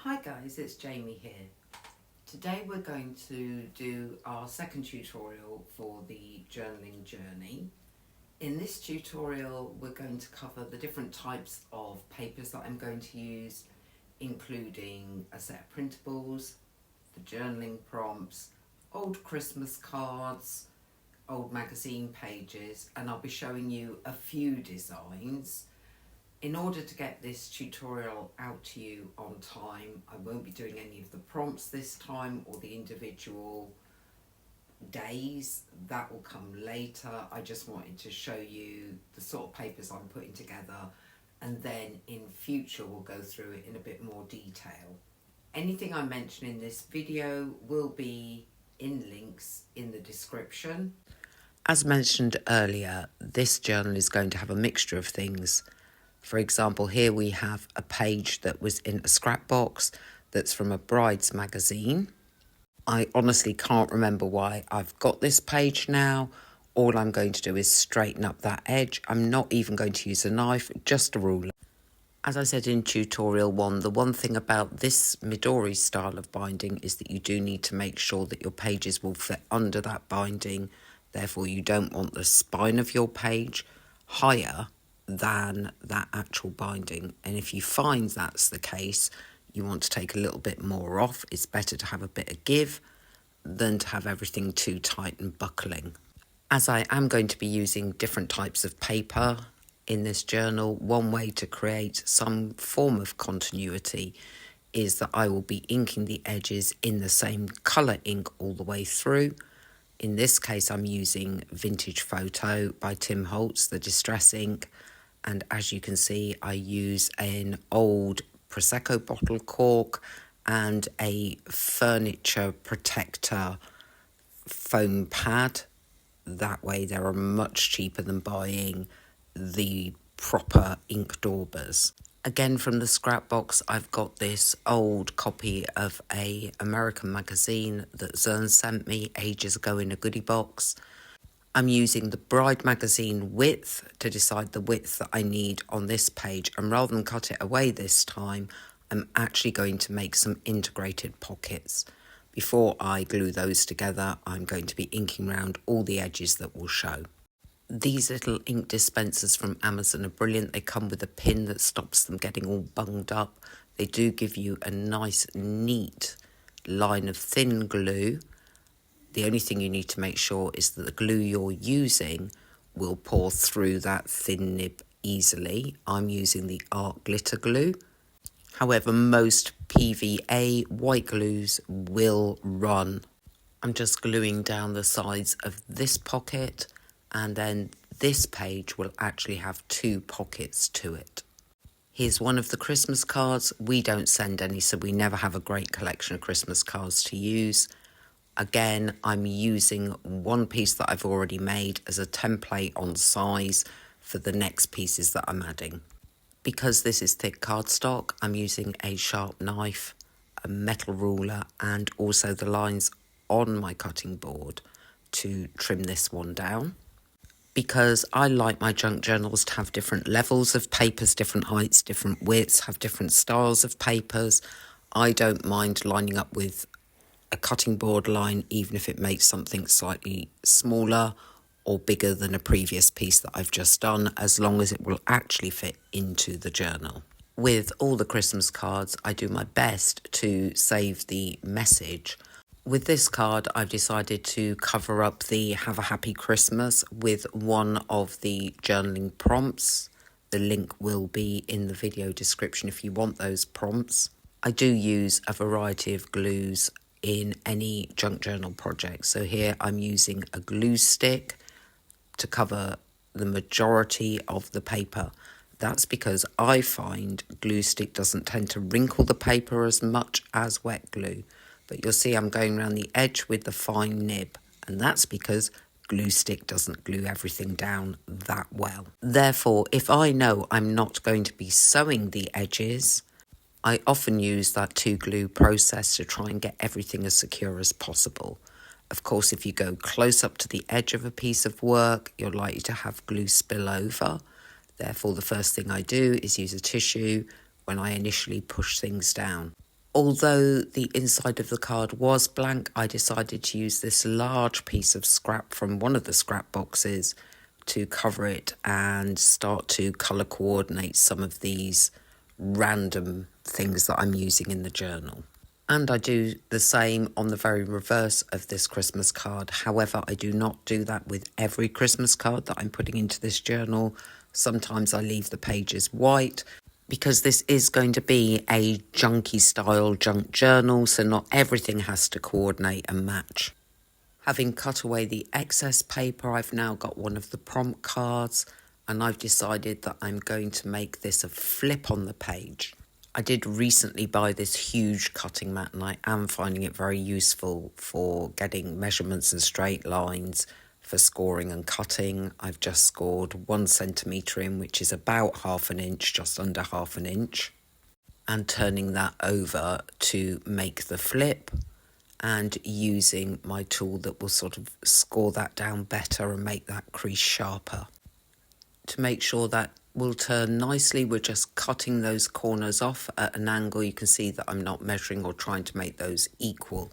Hi guys, it's Jamie here. Today we're going to do our second tutorial for the journaling journey. In this tutorial we're going to cover the different types of papers that I'm going to use, including a set of printables, the journaling prompts, old Christmas cards, old magazine pages, and I'll be showing you a few designs. In order to get this tutorial out to you on time, I won't be doing any of the prompts this time or the individual days. That will come later. I just wanted to show you the sort of papers I'm putting together, and then in future we'll go through it in a bit more detail. Anything I mention in this video will be in links in the description. As mentioned earlier, this journal is going to have a mixture of things. For example, here we have a page that was in a scrap box that's from a bride's magazine. I honestly can't remember why I've got this page now. All I'm going to do is straighten up that edge. I'm not even going to use a knife, just a ruler. As I said in tutorial 1, the one thing about this Midori style of binding is that you do need to make sure that your pages will fit under that binding. Therefore, you don't want the spine of your page higher than that actual binding, and if you find that's the case, you want to take a little bit more off. It's better to have a bit of give than to have everything too tight and buckling. As I am going to be using different types of paper in this journal, one way to create some form of continuity is that I will be inking the edges in the same colour ink all the way through. In this case I'm using Vintage Photo by Tim Holtz, the distress ink. And as you can see, I use an old Prosecco bottle cork and a furniture protector foam pad. That way they are much cheaper than buying the proper ink daubers. Again, from the scrap box, I've got this old copy of an American magazine that Zern sent me ages ago in a goodie box. I'm using the Bride magazine width to decide the width that I need on this page, and rather than cut it away this time, I'm actually going to make some integrated pockets. Before I glue those together, I'm going to be inking around all the edges that will show. These little ink dispensers from Amazon are brilliant. They come with a pin that stops them getting all bunged up. They do give you a nice, neat line of thin glue. The only thing you need to make sure is that the glue you're using will pour through that thin nib easily. I'm using the Art Glitter Glue. However, most PVA white glues will run. I'm just gluing down the sides of this pocket, and then this page will actually have 2 pockets to it. Here's one of the Christmas cards. We don't send any, so we never have a great collection of Christmas cards to use. Again, I'm using one piece that I've already made as a template on size for the next pieces that I'm adding. Because this is thick cardstock, I'm using a sharp knife, a metal ruler, and also the lines on my cutting board to trim this one down. Because I like my junk journals to have different levels of papers, different heights, different widths, have different styles of papers, I don't mind lining up with a cutting board line, even if it makes something slightly smaller or bigger than a previous piece that I've just done, as long as it will actually fit into the journal. With all the Christmas cards, I do my best to save the message. With this card, I've decided to cover up the Have a Happy Christmas with one of the journaling prompts. The link will be in the video description if you want those prompts. I do use a variety of glues in any junk journal project. So here I'm using a glue stick to cover the majority of the paper. That's because I find glue stick doesn't tend to wrinkle the paper as much as wet glue. But you'll see I'm going around the edge with the fine nib, and that's because glue stick doesn't glue everything down that well. Therefore, if I know I'm not going to be sewing the edges, I often use that 2-glue process to try and get everything as secure as possible. Of course, if you go close up to the edge of a piece of work, you're likely to have glue spill over. Therefore, the first thing I do is use a tissue when I initially push things down. Although the inside of the card was blank, I decided to use this large piece of scrap from one of the scrap boxes to cover it and start to colour coordinate some of these random things that I'm using in the journal. And I do the same on the very reverse of this Christmas card. However, I do not do that with every Christmas card that I'm putting into this journal. Sometimes I leave the pages white because this is going to be a junky style junk journal, so not everything has to coordinate and match. Having cut away the excess paper, I've now got one of the prompt cards, and I've decided that I'm going to make this a flip on the page. I did recently buy this huge cutting mat, and I am finding it very useful for getting measurements and straight lines for scoring and cutting. I've just scored 1 centimetre in, which is about half an inch, just under half an inch, and turning that over to make the flip and using my tool that will sort of score that down better and make that crease sharper. To make sure that will turn nicely, we're just cutting those corners off at an angle. You can see that I'm not measuring or trying to make those equal.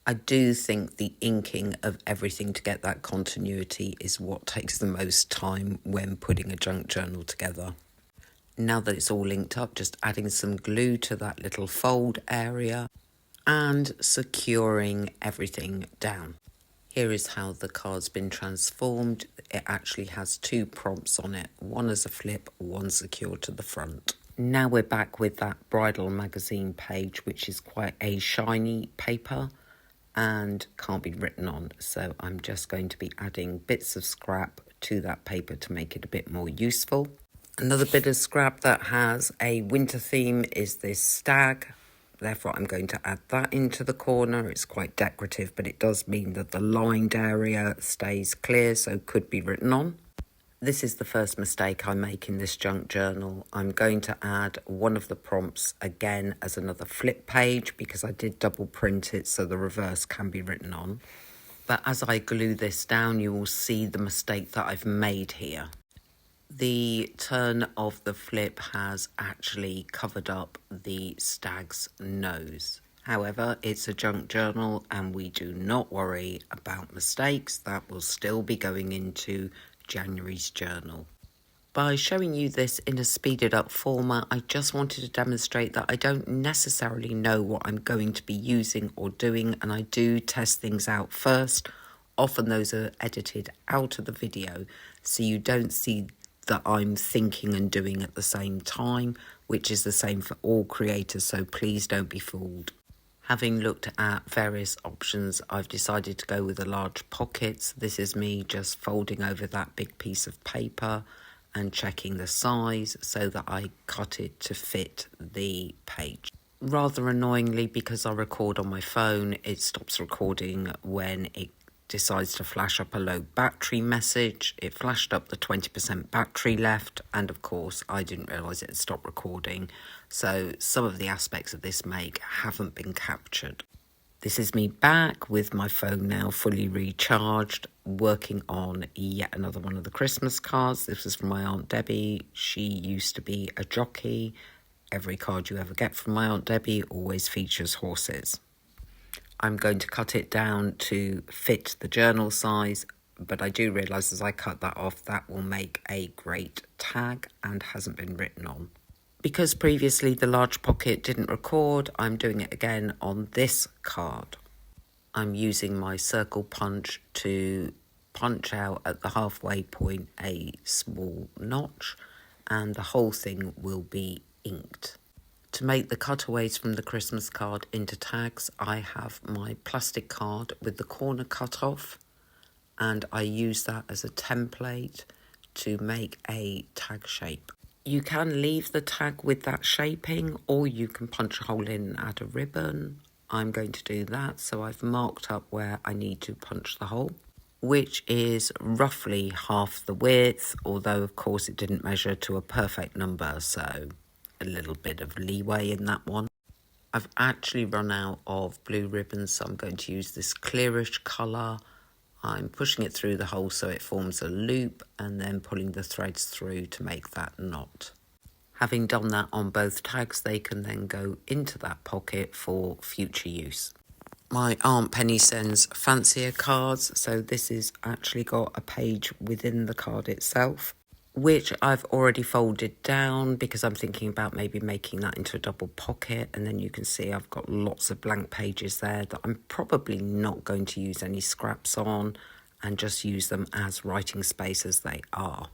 I do think the inking of everything to get that continuity is what takes the most time when putting a junk journal together. Now that it's all linked up, just adding some glue to that little fold area and securing everything down. Here is how the card's been transformed. It actually has 2 prompts on it, one as a flip, one secured to the front. Now we're back with that bridal magazine page, which is quite a shiny paper and can't be written on. So I'm just going to be adding bits of scrap to that paper to make it a bit more useful. Another bit of scrap that has a winter theme is this stag. Therefore, I'm going to add that into the corner. It's quite decorative, but it does mean that the lined area stays clear, so could be written on. This is the first mistake I make in this junk journal. I'm going to add one of the prompts again as another flip page because I did double print it so the reverse can be written on. But as I glue this down, you will see the mistake that I've made here. The turn of the flip has actually covered up the stag's nose. However, it's a junk journal and we do not worry about mistakes. That will still be going into January's journal. By showing you this in a speeded up format, I just wanted to demonstrate that I don't necessarily know what I'm going to be using or doing, and I do test things out first. Often those are edited out of the video, so you don't see that I'm thinking and doing at the same time, which is the same for all creators, so please don't be fooled. Having looked at various options, I've decided to go with the large pockets. This is me just folding over that big piece of paper and checking the size so that I cut it to fit the page. Rather annoyingly, because I record on my phone, it stops recording when it decides to flash up a low battery message. It flashed up the 20% battery left, and of course I didn't realise it had stopped recording, so some of the aspects of this make haven't been captured. This is me back with my phone now fully recharged, working on yet another one of the Christmas cards. This is from my Aunt Debbie. She used to be a jockey. Every card you ever get from my Aunt Debbie always features horses. I'm going to cut it down to fit the journal size, but I do realise as I cut that off, that will make a great tag and hasn't been written on. Because previously the large pocket didn't record, I'm doing it again on this card. I'm using my circle punch to punch out at the halfway point a small notch, and the whole thing will be inked. To make the cutaways from the Christmas card into tags, I have my plastic card with the corner cut off, and I use that as a template to make a tag shape. You can leave the tag with that shaping, or you can punch a hole in and add a ribbon. I'm going to do that, so I've marked up where I need to punch the hole, which is roughly half the width, although of course it didn't measure to a perfect number, so a little bit of leeway in that one. I've actually run out of blue ribbons, so I'm going to use this clearish colour. I'm pushing it through the hole so it forms a loop and then pulling the threads through to make that knot. Having done that on both tags, they can then go into that pocket for future use. My Aunt Penny sends fancier cards, so this has actually got a page within the card itself, which I've already folded down because I'm thinking about maybe making that into a double pocket. And then you can see I've got lots of blank pages there that I'm probably not going to use any scraps on and just use them as writing space as they are.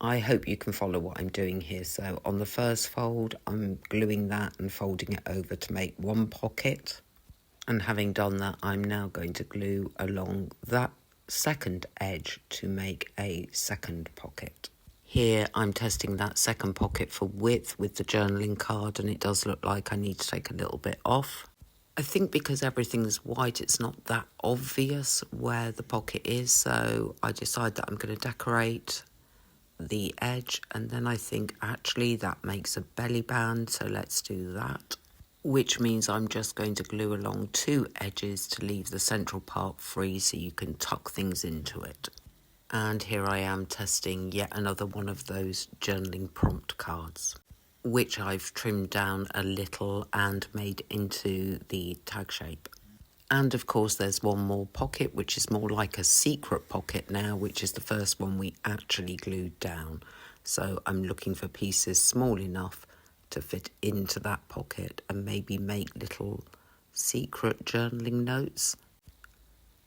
I hope you can follow what I'm doing here. So on the first fold, I'm gluing that and folding it over to make one pocket. And having done that, I'm now going to glue along that second edge to make a second pocket. Here I'm testing that second pocket for width with the journaling card, and it does look like I need to take a little bit off. I think because everything's white, it's not that obvious where the pocket is, so I decide that I'm going to decorate the edge, and then I think actually that makes a belly band, so let's do that. Which means I'm just going to glue along two edges to leave the central part free so you can tuck things into it. And here I am testing yet another one of those journaling prompt cards, which I've trimmed down a little and made into the tag shape. And of course there's one more pocket, which is more like a secret pocket now, which is the first one we actually glued down. So I'm looking for pieces small enough to fit into that pocket and maybe make little secret journaling notes.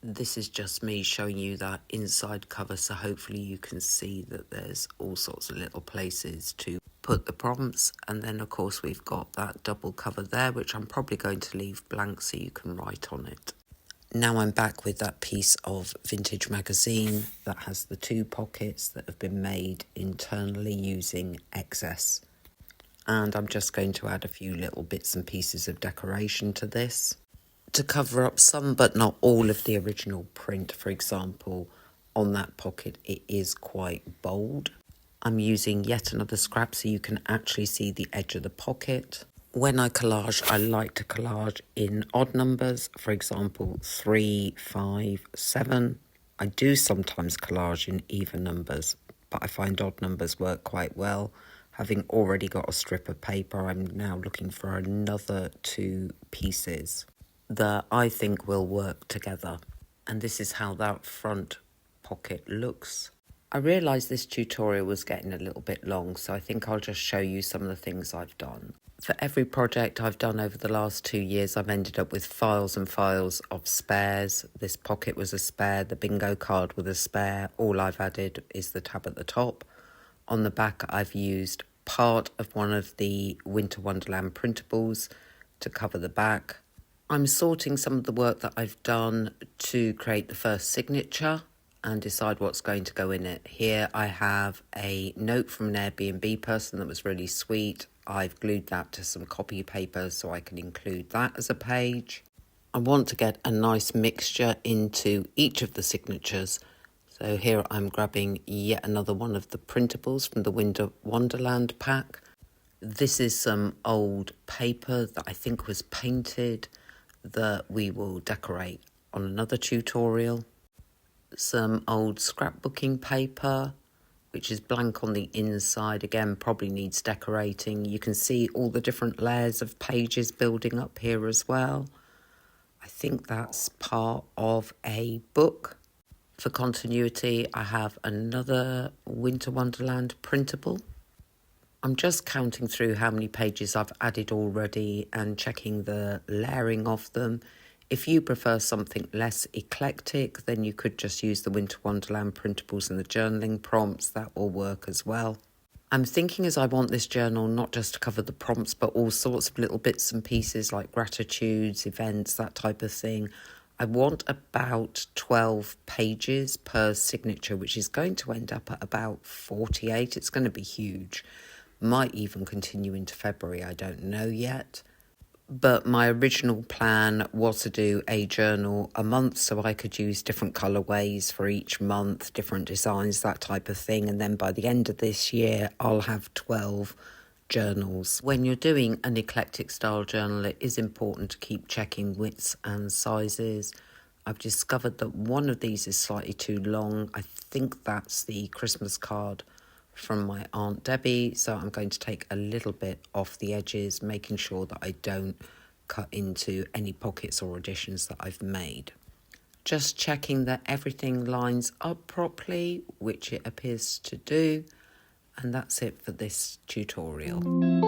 This is just me showing you that inside cover, so hopefully you can see that there's all sorts of little places to put the prompts. And then of course we've got that double cover there, which I'm probably going to leave blank so you can write on it. Now I'm back with that piece of vintage magazine that has the two pockets that have been made internally using excess. And I'm just going to add a few little bits and pieces of decoration to this to cover up some but not all of the original print. For example, on that pocket it is quite bold. I'm using yet another scrap so you can actually see the edge of the pocket. When I collage, I like to collage in odd numbers, for example 3, 5, 7. I do sometimes collage in even numbers, but I find odd numbers work quite well. Having already got a strip of paper, I'm now looking for another two pieces that I think will work together. And this is how that front pocket looks. I realised this tutorial was getting a little bit long, so I think I'll just show you some of the things I've done. For every project I've done over the last 2 years, I've ended up with files and files of spares. This pocket was a spare, the bingo card was a spare. All I've added is the tab at the top. On the back, I've used part of one of the Winter Wonderland printables to cover the back. I'm sorting some of the work that I've done to create the first signature and decide what's going to go in it. Here I have a note from an Airbnb person that was really sweet. I've glued that to some copy paper so I can include that as a page. I want to get a nice mixture into each of the signatures. So here I'm grabbing yet another one of the printables from the Winter Wonderland pack. This is some old paper that I think was painted that we will decorate on another tutorial. Some old scrapbooking paper, which is blank on the inside, again probably needs decorating. You can see all the different layers of pages building up here as well. I think that's part of a book. For continuity, I have another Winter Wonderland printable. I'm just counting through how many pages I've added already and checking the layering of them. If you prefer something less eclectic, then you could just use the Winter Wonderland printables and the journaling prompts. That will work as well. I'm thinking as I want this journal not just to cover the prompts, but all sorts of little bits and pieces like gratitudes, events, that type of thing. I want about 12 pages per signature, which is going to end up at about 48. It's going to be huge. Might even continue into February, I don't know yet. But my original plan was to do a journal a month so I could use different colourways for each month, different designs, that type of thing. And then by the end of this year, I'll have 12 journals. When you're doing an eclectic style journal, it is important to keep checking widths and sizes. I've discovered that one of these is slightly too long. I think that's the Christmas card from my Aunt Debbie, so I'm going to take a little bit off the edges, making sure that I don't cut into any pockets or additions that I've made. Just checking that everything lines up properly, which it appears to do, and that's it for this tutorial.